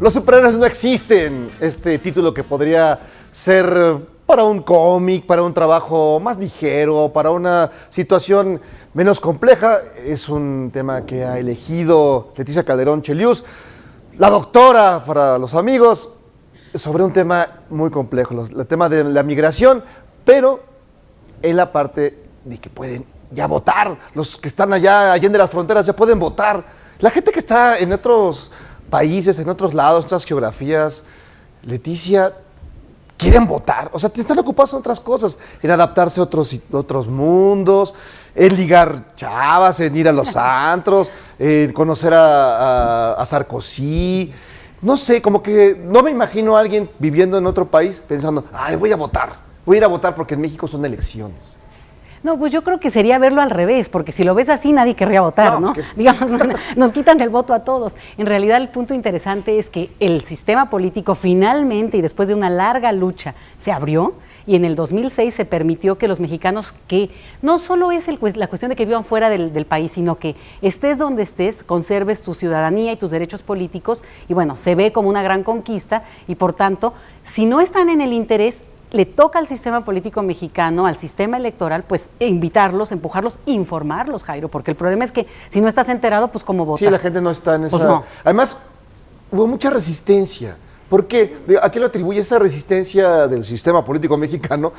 Los superhéroes no existen. Este título que podría ser para un cómic, para un trabajo más ligero, para una situación menos compleja, es un tema que ha elegido Leticia Calderón Chelius, la doctora para los amigos, sobre un tema muy complejo, el tema de la migración, pero en la parte de que pueden ya votar, los que están allá de las fronteras ya pueden votar. La gente que está en otros países, en otros lados, en otras geografías, Leticia, quieren votar. O sea, están ocupados en otras cosas, en adaptarse a otros mundos, en ligar chavas, en ir a los antros, en conocer a Sarkozy. No sé, como que no me imagino a alguien viviendo en otro país pensando, ay, voy a ir a votar porque en México son elecciones. No, pues yo creo que sería verlo al revés, porque si lo ves así nadie querría votar, ¿no? Digamos, nos quitan el voto a todos. En realidad el punto interesante es que el sistema político finalmente, y después de una larga lucha, se abrió, y en el 2006 se permitió que los mexicanos, que no solo es la cuestión de que vivan fuera del país, sino que estés donde estés, conserves tu ciudadanía y tus derechos políticos, y bueno, se ve como una gran conquista, y por tanto, si no están en el interés, le toca al sistema político mexicano, al sistema electoral, pues invitarlos, empujarlos, informarlos, Jairo, porque el problema es que si no estás enterado, pues ¿cómo votas? Sí, la gente no está en esa... Pues no. Además, hubo mucha resistencia. ¿Por qué? ¿A qué lo atribuye esa resistencia del sistema político mexicano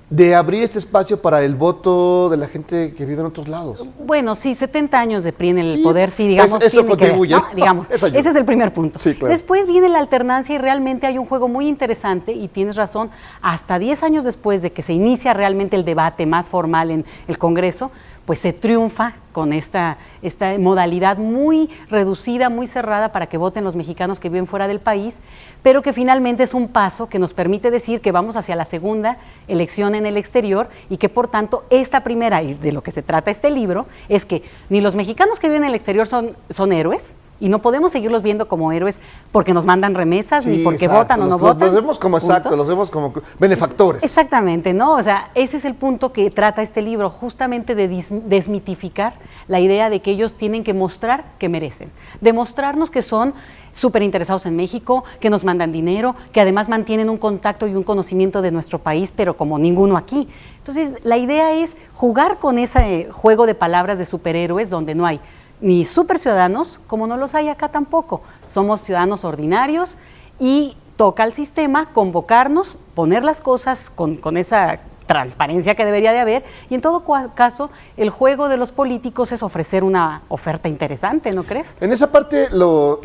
de abrir este espacio para el voto de la gente que vive en otros lados? Bueno, sí, 70 años de PRI en el poder, sí, digamos. Eso contribuye. ¿no? Digamos, ese es el primer punto. Sí, claro. Después viene la alternancia y realmente hay un juego muy interesante, y tienes razón, hasta 10 años después de que se inicia realmente el debate más formal en el Congreso, pues se triunfa con esta modalidad muy reducida, muy cerrada para que voten los mexicanos que viven fuera del país, pero que finalmente es un paso que nos permite decir que vamos hacia la segunda elección en el exterior y que por tanto esta primera, y de lo que se trata este libro, es que ni los mexicanos que viven en el exterior son héroes, y no podemos seguirlos viendo como héroes porque nos mandan remesas, ni porque votan o no votan. Los vemos como los vemos como benefactores. Exactamente, ¿no? O sea, ese es el punto que trata este libro, justamente de desmitificar la idea de que ellos tienen que mostrar que merecen, demostrarnos que son súper interesados en México, que nos mandan dinero, que además mantienen un contacto y un conocimiento de nuestro país, pero como ninguno aquí. Entonces, la idea es jugar con ese juego de palabras de superhéroes donde no hay ni super ciudadanos, como no los hay acá tampoco. Somos ciudadanos ordinarios y toca al sistema convocarnos, poner las cosas con esa transparencia que debería de haber, y en todo caso el juego de los políticos es ofrecer una oferta interesante, ¿no crees? En esa parte los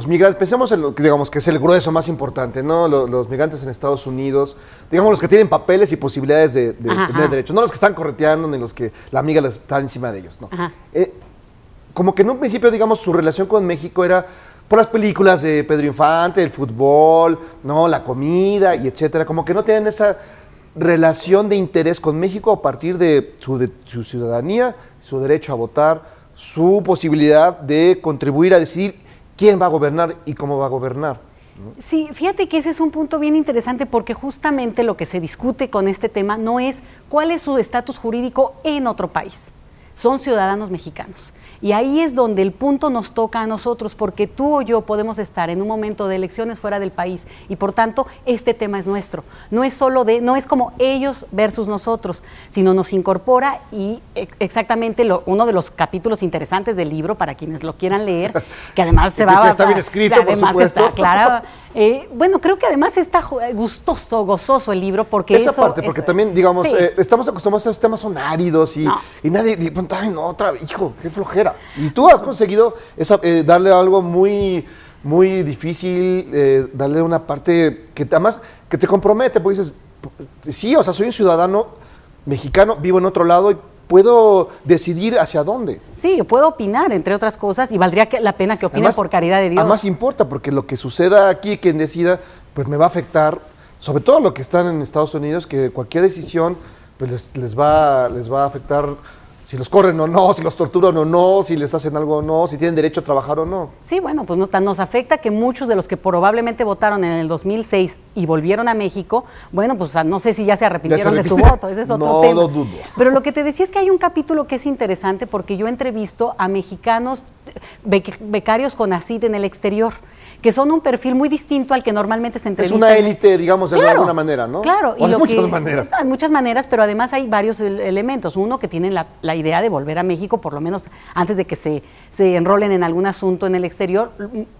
migrantes, pensemos en lo que digamos que es el grueso más importante, ¿no? Los migrantes en Estados Unidos, digamos los que tienen papeles y posibilidades de tener derechos, no los que están correteando ni los que la amiga está encima de ellos, no. Como que en un principio, digamos, su relación con México era por las películas de Pedro Infante, el fútbol, ¿no? La comida y etcétera, como que no tienen esa relación de interés con México a partir de su ciudadanía, su derecho a votar, su posibilidad de contribuir a decidir quién va a gobernar y cómo va a gobernar, ¿no? Sí, fíjate que ese es un punto bien interesante, porque justamente lo que se discute con este tema no es cuál es su estatus jurídico en otro país, son ciudadanos mexicanos. Y ahí es donde el punto nos toca a nosotros, porque tú o yo podemos estar en un momento de elecciones fuera del país y por tanto este tema es nuestro. No es como ellos versus nosotros, sino nos incorpora, y exactamente uno de los capítulos interesantes del libro para quienes lo quieran leer, que además se va a... Está bien escrito, además por supuesto. Que está clara. Bueno, creo que además está gozoso el libro, porque esa parte, porque también, digamos, sí. Estamos acostumbrados a esos temas son áridos y nadie, ay no, otra vez, hijo, qué flojera. Y tú has conseguido darle algo muy, muy difícil, darle una parte que además que te compromete, porque dices, sí, o sea, soy un ciudadano mexicano, vivo en otro lado y puedo decidir hacia dónde. Sí, yo puedo opinar, entre otras cosas, y valdría la pena que opinen, además, por caridad de Dios. Además importa, porque lo que suceda aquí, quien decida, pues me va a afectar, sobre todo lo que están en Estados Unidos, que cualquier decisión pues les va a afectar, si los corren o no, si los torturan o no, si les hacen algo o no, si tienen derecho a trabajar o no. Sí, bueno, pues nos afecta que muchos de los que probablemente votaron en el 2006 y volvieron a México, bueno, pues no sé si ya se arrepintieron de su voto, ese es otro tema. No lo dudo. Pero lo que te decía es que hay un capítulo que es interesante, porque yo entrevisto a mexicanos becarios CONACYT en el exterior, que son un perfil muy distinto al que normalmente se entrevista. Es una élite, digamos, de alguna manera, ¿no? Claro. O de muchas maneras. De muchas maneras, pero además hay varios elementos. Uno, que tienen la idea de volver a México, por lo menos antes de que se enrolen en algún asunto en el exterior,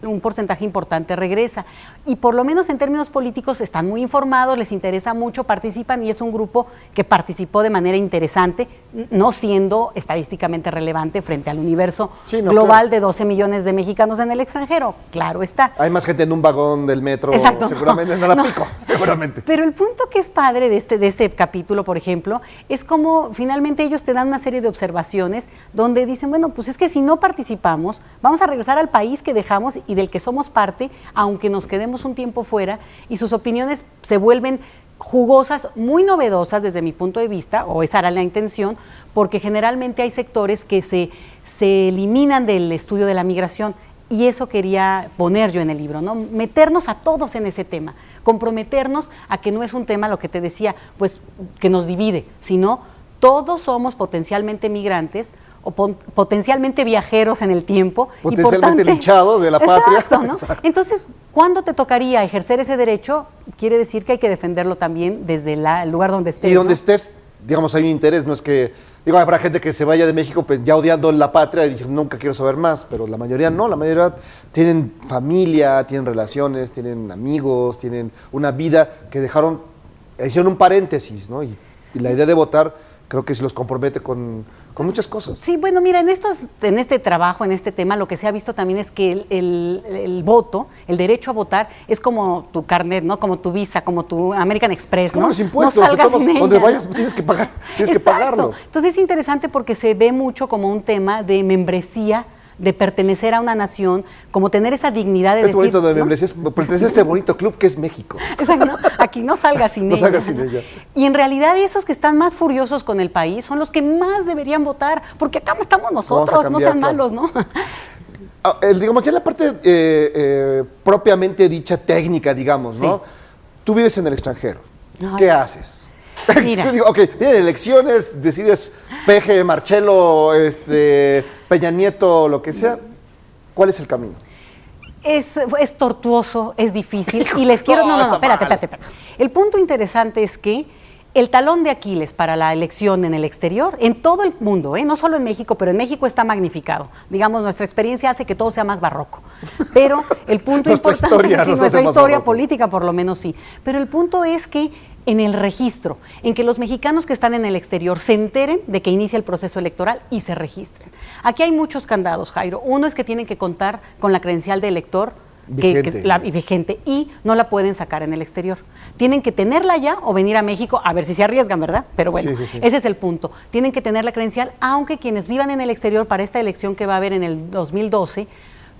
un porcentaje importante regresa. Y por lo menos en términos políticos están muy informados, les interesa mucho, participan, y es un grupo que participó de manera interesante, no siendo estadísticamente relevante frente al universo global de 12 millones de mexicanos en el extranjero. Claro está. Hay más gente en un vagón del metro, exacto, seguramente no la pico, seguramente. Pero el punto que es padre de este capítulo, por ejemplo, es como finalmente ellos te dan una serie de observaciones donde dicen, bueno, pues es que si no participamos, vamos a regresar al país que dejamos y del que somos parte, aunque nos quedemos un tiempo fuera, y sus opiniones se vuelven jugosas, muy novedosas desde mi punto de vista, o esa era la intención, porque generalmente hay sectores que se eliminan del estudio de la migración. Y eso quería poner yo en el libro, ¿no? Meternos a todos en ese tema, comprometernos a que no es un tema, lo que te decía, pues que nos divide, sino todos somos potencialmente migrantes o potencialmente viajeros en el tiempo. Potencialmente linchados de la patria. Exacto, ¿no? Entonces, ¿cuándo te tocaría ejercer ese derecho? Quiere decir que hay que defenderlo también desde el lugar donde estés. Y donde estés, digamos, hay un interés, no es que... Digo, habrá gente que se vaya de México pues ya odiando la patria y dice, nunca quiero saber más, pero la mayoría no, la mayoría tienen familia, tienen relaciones, tienen amigos, tienen una vida que hicieron un paréntesis, ¿no? Y la idea de votar creo que se los compromete con muchas cosas. Sí, bueno, mira, en este trabajo, en este tema, lo que se ha visto también es que el voto, el derecho a votar, es como tu carnet, ¿no? Como tu visa, como tu American Express, es como ¿no? los impuestos, no salgas sin donde ella, vayas tienes que pagar, tienes que pagarlos. Entonces es interesante porque se ve mucho como un tema de membresía, de pertenecer a una nación, como tener esa dignidad de es decir... bonito de ¿no? membresía, pertenecer a este bonito club que es México. Exacto, ¿no? Aquí no salgas sin no ella. salgas sin ella. Y en realidad esos que están más furiosos con el país son los que más deberían votar, porque acá estamos nosotros, no sean malos, ¿no? Digamos, ya la parte propiamente dicha técnica, digamos, ¿no? Sí. Tú vives en el extranjero, ¿qué haces? Mira. Yo digo, ok, vienen elecciones, decides Peje, Marcelo, Peña Nieto, lo que sea. ¿Cuál es el camino? Es tortuoso, es difícil. Y les quiero... No, espérate. El punto interesante es que el talón de Aquiles para la elección en el exterior, en todo el mundo, no solo en México, pero en México está magnificado. Digamos, nuestra experiencia hace que todo sea más barroco. Pero el punto importante es nuestra historia política, por lo menos sí. Pero el punto es que en el registro, en que los mexicanos que están en el exterior se enteren de que inicia el proceso electoral y se registren. Aquí hay muchos candados, Jairo. Uno es que tienen que contar con la credencial de elector vigente y no la pueden sacar en el exterior. Tienen que tenerla ya o venir a México, a ver si se arriesgan, ¿verdad? Pero bueno, sí. Ese es el punto. Tienen que tener la credencial, aunque quienes vivan en el exterior para esta elección que va a haber en el 2012,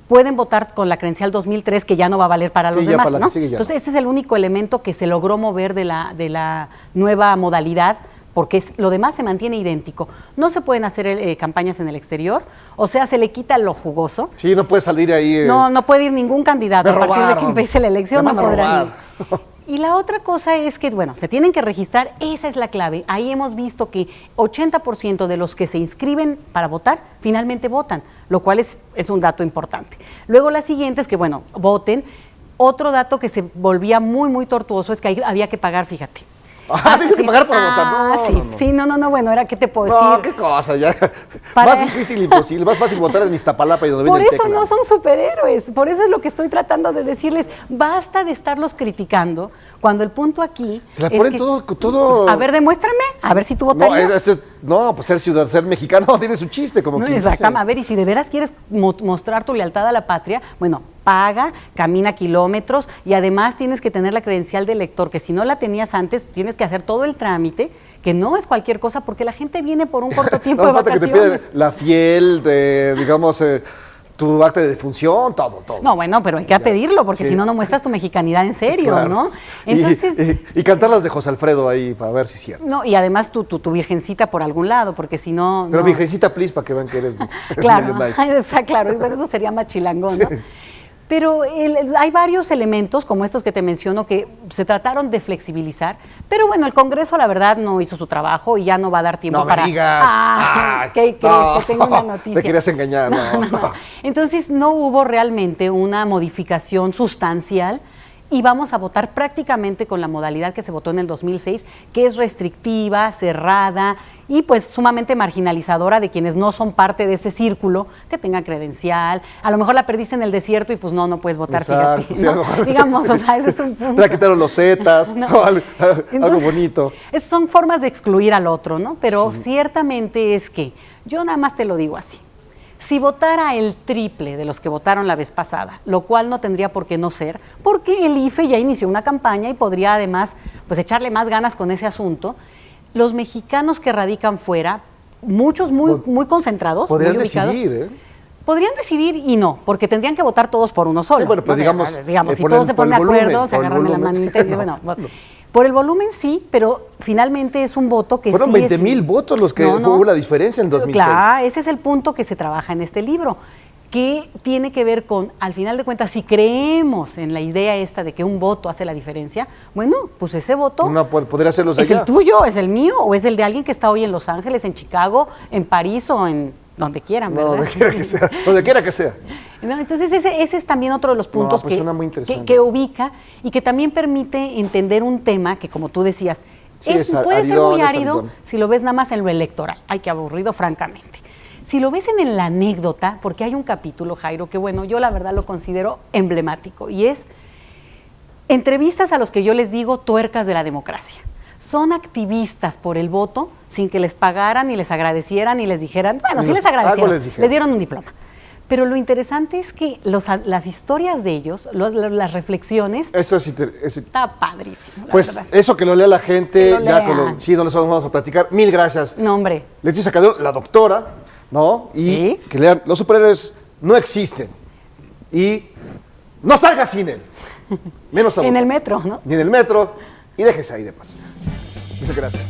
pueden votar con la credencial 2003, que ya no va a valer para los demás, ¿no? Entonces, ese es el único elemento que se logró mover de la nueva modalidad, porque lo demás se mantiene idéntico. No se pueden hacer campañas en el exterior, o sea, se le quita lo jugoso. Sí, no puede salir ahí. No puede ir ningún candidato. A partir de que empiece la elección no podrán ir. Y la otra cosa es que, bueno, se tienen que registrar, esa es la clave. Ahí hemos visto que 80% de los que se inscriben para votar, finalmente votan, lo cual es un dato importante. Luego la siguiente es que, bueno, voten. Otro dato que se volvía muy, muy tortuoso es que ahí había que pagar, fíjate. Tienes que pagar para votar. No, bueno, ¿qué te puedo decir? No, qué cosa, ya. Más difícil, imposible. Más fácil votar en Iztapalapa y donde viene el Tecla. Por eso no son superhéroes, por eso es lo que estoy tratando de decirles. Basta de estarlos criticando, cuando el punto aquí se la ponen todo... A ver, demuéstrame, a ver si tú votarías. Pues ser mexicano tiene su chiste, como que exactamente. A ver, y si de veras quieres mostrar tu lealtad a la patria, bueno, paga, camina kilómetros y además tienes que tener la credencial de elector, que si no la tenías antes, tienes que hacer todo el trámite, que no es cualquier cosa, porque la gente viene por un corto tiempo de vacaciones. Que te piden la fiel, digamos, tu acta de defunción, todo. No, bueno, pero hay que pedirlo, porque si no, no muestras tu mexicanidad en serio, claro. ¿no? Entonces, y cantar las de José Alfredo ahí, para ver si es cierto. No, y además tu virgencita por algún lado, porque si no... Pero virgencita, please, para que vean que eres claro, nice. Está claro, bueno, eso sería más chilangón, ¿no? Pero hay varios elementos, como estos que te menciono, que se trataron de flexibilizar. Pero bueno, el Congreso, la verdad, no hizo su trabajo y ya no va a dar tiempo No me para... digas. ¿Qué crees? No, Te tengo una noticia. te querías engañar, no. Entonces, no hubo realmente una modificación sustancial y vamos a votar prácticamente con la modalidad que se votó en el 2006, que es restrictiva, cerrada y pues sumamente marginalizadora de quienes no son parte de ese círculo, que tengan credencial. A lo mejor la perdiste en el desierto y pues no puedes votar, Exacto, fíjate. sí, ¿no? a lo mejor, Digamos, sí. o sea, ese es un punto. Te quitaron los zetas, No. o algo Entonces, bonito. Son formas de excluir al otro, ¿no? Pero Sí. ciertamente es que, yo nada más te lo digo así, si votara el triple de los que votaron la vez pasada, lo cual no tendría por qué no ser, porque el IFE ya inició una campaña y podría además pues echarle más ganas con ese asunto, los mexicanos que radican fuera, muchos muy concentrados, Podrían muy ubicados, decidir, ¿eh? podrían decidir y no, porque tendrían que votar todos por uno solo. Sí, bueno, pues ¿no? digamos, Si por todos el- se por ponen el de acuerdo, volumen, se por el agarran de la volumen. manita y bueno, por el volumen sí, pero finalmente es un voto que Fueron sí 20,000 votos los que hubo la diferencia en 2006. Claro, ese es el punto que se trabaja en este libro, que tiene que ver con, al final de cuentas, si creemos en la idea esta de que un voto hace la diferencia, bueno, pues ese voto Podría ser los de es allá. el tuyo, es el mío, o es el de alguien que está hoy en Los Ángeles, en Chicago, en París o en donde quieran, No, ¿verdad? donde quiera que sea. Donde quiera que sea. No, entonces ese es también otro de los puntos pues suena muy interesante. que ubica y que también permite entender un tema que, como tú decías, Sí, es puede ser aridón, muy es árido aridón. si lo ves nada más en lo electoral. Ay, qué aburrido, francamente. Si lo ves en la anécdota, porque hay un capítulo, Jairo, que bueno, yo la verdad lo considero emblemático, y es entrevistas a los que yo les digo tuercas de la democracia. Son activistas por el voto sin que les pagaran, ni les agradecieran, ni les dijeran, bueno, sí les agradecieron, algo les dijeron. dieron un diploma. Pero lo interesante es que las historias de ellos, las reflexiones, Eso es está padrísimo, la pues verdad. eso que lo lea la gente, Que lo ya lean. sí, no les vamos a platicar. Mil gracias. No, hombre. Leticia Calderón, la doctora, ¿no? Y Sí. que lean, los superhéroes no existen. Y no salga sin él. Menos a En votar. el metro, ¿no? Ni en el metro. Y déjese ahí de paso. Muchas gracias.